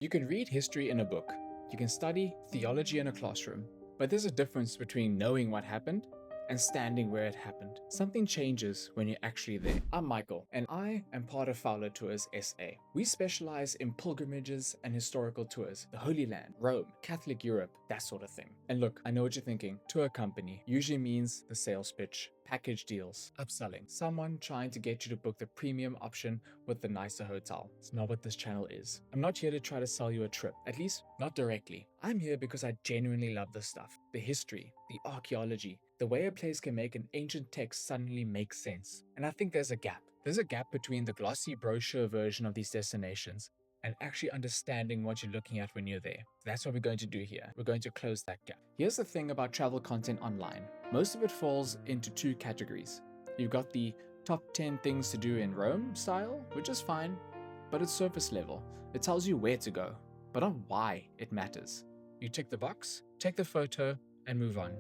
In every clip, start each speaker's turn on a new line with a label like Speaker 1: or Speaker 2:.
Speaker 1: You can read history in a book, you can study theology in a classroom, but there's a difference between knowing what happened and standing where it happened. Something changes when you're actually there. I'm Michael, and I am part of Fowler Tours SA. We specialize in pilgrimages and historical tours, the Holy Land, Rome, Catholic Europe, that sort of thing. And look, I know what you're thinking. Tour company usually means the sales pitch, package deals, upselling, someone trying to get you to book the premium option with the nicer hotel. It's not what this channel is. I'm not here to try to sell you a trip, at least not directly. I'm here because I genuinely love this stuff. The history, the archaeology, the way a place can make an ancient text suddenly make sense. And I think there's a gap. There's a gap between the glossy brochure version of these destinations and actually understanding what you're looking at when you're there. That's what we're going to do here. We're going to close that gap. Here's the thing about travel content online. Most of it falls into two categories. You've got the top 10 things to do in Rome style, which is fine, but it's surface level. It tells you where to go, but not why it matters. You tick the box, take the photo, and move on.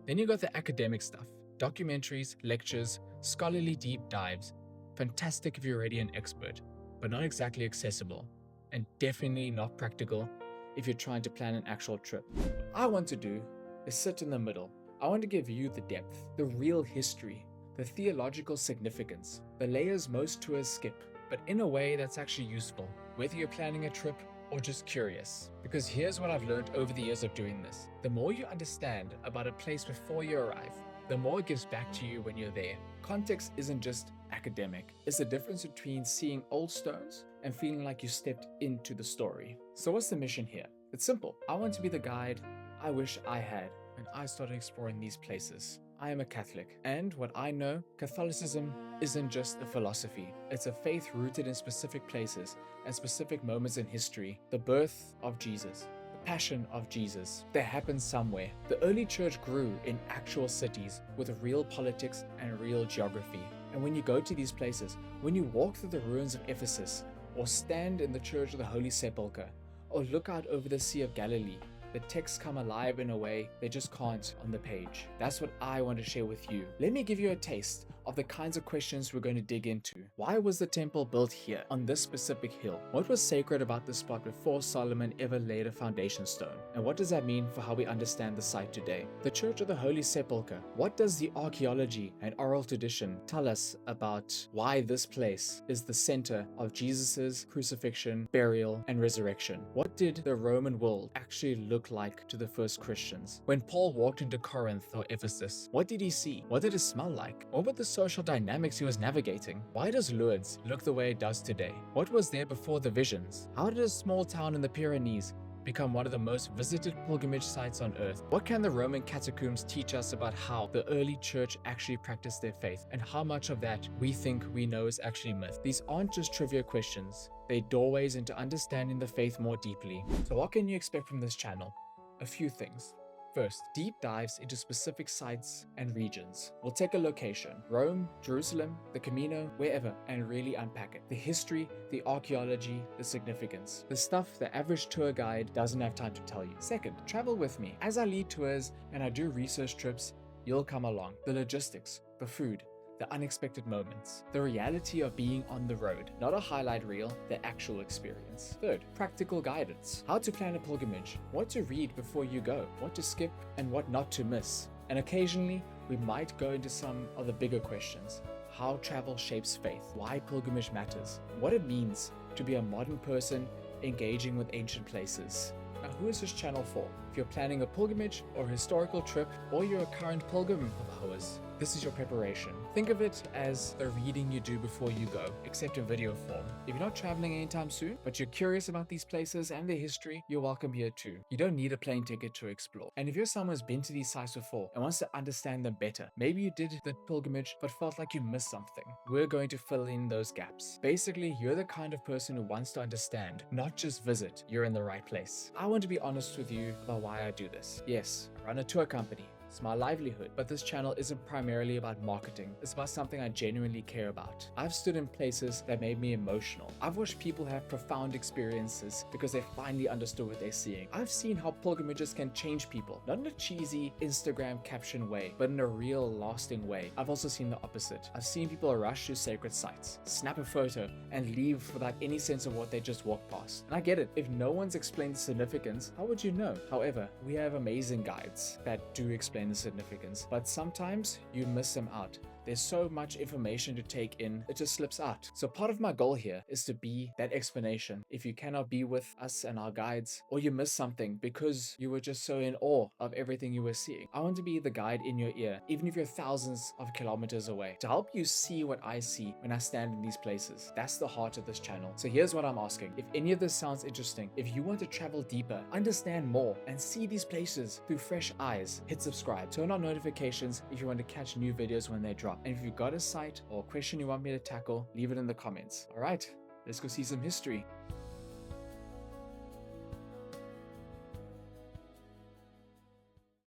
Speaker 1: Then you got the academic stuff, documentaries, lectures, scholarly deep dives. Fantastic if you're already an expert, but not exactly accessible, and definitely not practical if you're trying to plan an actual trip. What I want to do is sit in the middle. I want to give you the depth, the real history, the theological significance, the layers most tours skip, but in a way that's actually useful, whether you're planning a trip or just curious. Because here's what I've learned over the years of doing this. The more you understand about a place before you arrive, the more it gives back to you when you're there. Context isn't just academic. It's the difference between seeing old stones and feeling like you stepped into the story. So what's the mission here? It's simple. I want to be the guide I wish I had when I started exploring these places. I am a Catholic, and what I know, Catholicism isn't just a philosophy. It's a faith rooted in specific places and specific moments in history. The birth of Jesus, the passion of Jesus, that happened somewhere. The early church grew in actual cities with real politics and real geography. And when you go to these places, when you walk through the ruins of Ephesus, or stand in the church of the Holy Sepulchre, or look out over the Sea of Galilee, the texts come alive in a way they just can't on the page. That's what I want to share with you. Let me give you a taste of the kinds of questions we're going to dig into. Why was the temple built here, on this specific hill? What was sacred about this spot before Solomon ever laid a foundation stone? And what does that mean for how we understand the site today? The Church of the Holy Sepulchre. What does the archaeology and oral tradition tell us about why this place is the center of Jesus's crucifixion, burial, and resurrection? What did the Roman world actually look like to the first Christians? When Paul walked into Corinth or Ephesus, what did he see? What did it smell like? What were the social dynamics he was navigating? Why does Lourdes look the way it does today? What was there before the visions? How did a small town in the Pyrenees become one of the most visited pilgrimage sites on earth? What can the Roman Catacombs teach us about how the early church actually practiced their faith, and how much of that we think we know is actually myth? These aren't just trivia questions. They're doorways into understanding the faith more deeply. So what can you expect from this channel? A few things. First, deep dives into specific sites and regions. We'll take a location, Rome, Jerusalem, the Camino, wherever, and really unpack it. The history, the archaeology, the significance. The stuff the average tour guide doesn't have time to tell you. Second, travel with me. As I lead tours and I do research trips, you'll come along. The logistics, the food, the unexpected moments, the reality of being on the road, not a highlight reel, the actual experience. Third, practical guidance. How to plan a pilgrimage, what to read before you go, what to skip and what not to miss. And occasionally, we might go into some of the bigger questions. How travel shapes faith, why pilgrimage matters, what it means to be a modern person engaging with ancient places. Now, who is this channel for? If you're planning a pilgrimage or historical trip, or you're a current pilgrim of ours, this is your preparation. Think of it as the reading you do before you go, except in video form. If you're not traveling anytime soon, but you're curious about these places and their history, you're welcome here too. You don't need a plane ticket to explore. And if you're someone who's been to these sites before and wants to understand them better, maybe you did the pilgrimage but felt like you missed something, we're going to fill in those gaps. Basically, you're the kind of person who wants to understand, not just visit. You're in the right place. I want to be honest with you about why I do this. Yes, I run a tour company. it's my livelihood. But this channel isn't primarily about marketing. It's about something I genuinely care about. I've stood in places that made me emotional. I've watched people have profound experiences because they finally understood what they're seeing. I've seen how pilgrimages can change people, not in a cheesy Instagram caption way, but in a real lasting way. I've also seen the opposite. I've seen people rush to sacred sites, snap a photo, and leave without any sense of what they just walked past. And I get it. If no one's explained the significance, how would you know? However, we have amazing guides that do explain the significance, but sometimes you miss them out. There's so much information to take in, it just slips out. So part of my goal here is to be that explanation. If you cannot be with us and our guides, or you missed something because you were just so in awe of everything you were seeing, I want to be the guide in your ear, even if you're thousands of kilometers away, to help you see what I see when I stand in these places. That's the heart of this channel. So here's what I'm asking. If any of this sounds interesting, if you want to travel deeper, understand more, and see these places through fresh eyes, hit subscribe. Turn on notifications if you want to catch new videos when they drop. And if you've got a site or a question you want me to tackle, leave it in the comments. All right, let's go see some history.